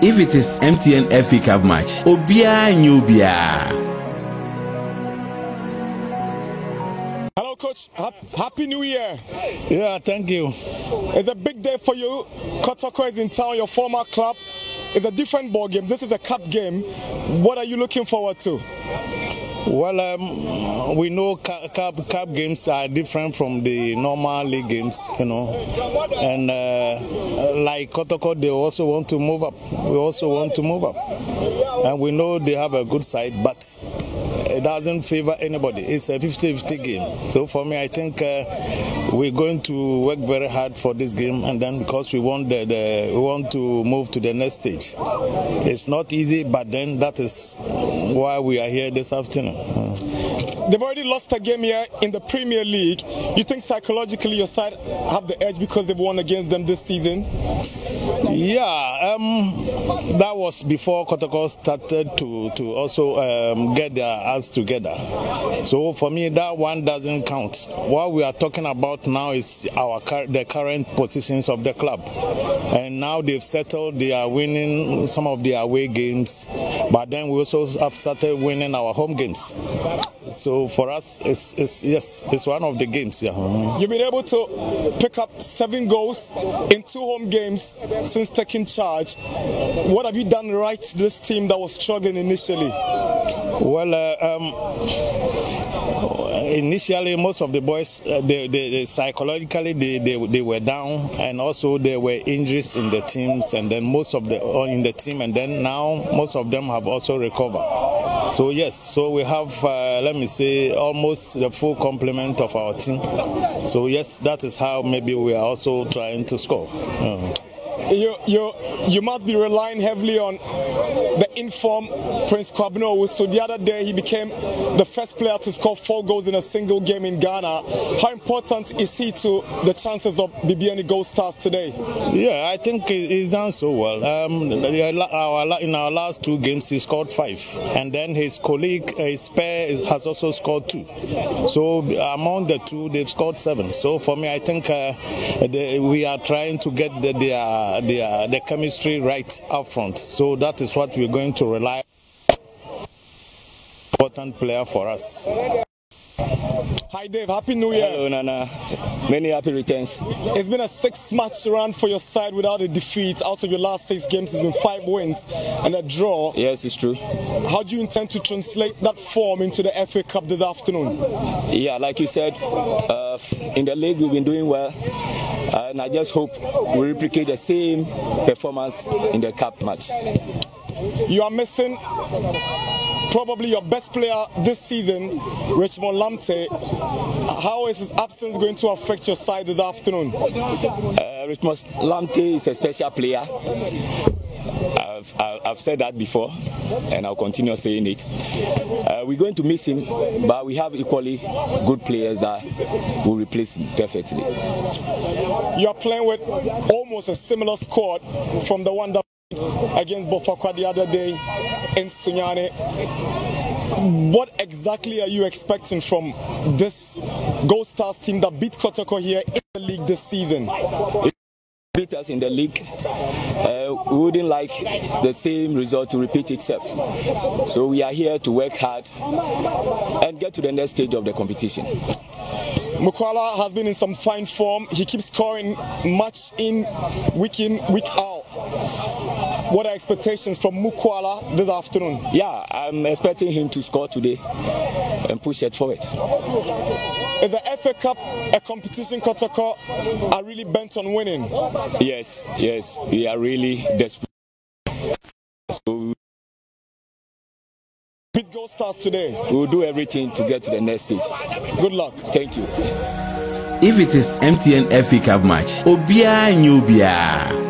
If it is MTN FA Cup match, Obia Nyubia. Hello, Coach. Happy New Year. Yeah, thank you. It's a big day for you. Kotoko is in town, your former club. It's a different ball game. This is a cup game. What are you looking forward to? Well, we know cup games are different from the normal league games, you know. And like Kotoko, they also want to move up. We also want to move up. And we know they have a good side, but it doesn't favor anybody. It's a 50-50 game. So for me, I think we're going to work very hard for this game, and then because we want we want to move to the next stage. It's not easy, but then that is why we are here this afternoon. They've already lost a game here in the Premier League. You think psychologically your side have the edge because they've won against them this season? Yeah, that was before Kotoko started to also get their acts together. So for me, that one doesn't count. What we are talking about now is the current positions of the club. And now they've settled, they are winning some of the away games, but then we also have started winning our home games. So for us, it's one of the games. Yeah. You've been able to pick up 7 goals in 2 home games since taking charge. What have you done right to this team that was struggling initially? Well, initially, most of the boys, they psychologically they were down, and also there were injuries in the teams, and then most of in the team, and then now most of them have also recovered. So yes, so we have let me say almost the full complement of our team. So yes, that is how maybe we are also trying to score. You must be relying heavily on the informed Prince Kwabena. So the other day he became the first player to score 4 goals in a single game in Ghana. How important is he to the chances of BBN Gold Stars today? Yeah, I think he's done so well. In our last 2 games he scored 5, and then his colleague, his pair, has also scored 2. So among the 2, they've scored 7. So for me, I think we are trying to get the chemistry right up front. So that is what we're going to rely on. Important player for us. Hi Dave, Happy New Year. Hello Nana, many happy returns. It's been a 6-match run for your side without a defeat. Out of your last 6 games, it's been 5 wins and a draw. Yes, it's true. How do you intend to translate that form into the FA Cup this afternoon? Yeah, like you said, in the league we've been doing well. And I just hope we replicate the same performance in the cup match. You are missing probably your best player this season, Richmond Lamptey. How is his absence going to affect your side this afternoon? Richmond Lamptey is a special player. I've said that before, and I'll continue saying it. We're going to miss him, but we have equally good players that will replace him perfectly. You are playing with almost a similar squad from the one that against Bofakwa the other day in Sunyani. What exactly are you expecting from this Gold Stars team that beat Kotoko here in the league this season? Beat us in the league, we wouldn't like the same result to repeat itself. So we are here to work hard and get to the next stage of the competition. Mukwala has been in some fine form. He keeps scoring match in, week out. What are expectations from Mukwala this afternoon? Yeah, I'm expecting him to score today and push it forward. Is the FA Cup a competition Kotoko are really bent on winning? Yes, we are really desperate. So beat Gold Stars today. We'll do everything to get to the next stage. Good luck. Thank you. If it is MTN FA Cup match, Obia Nyubia.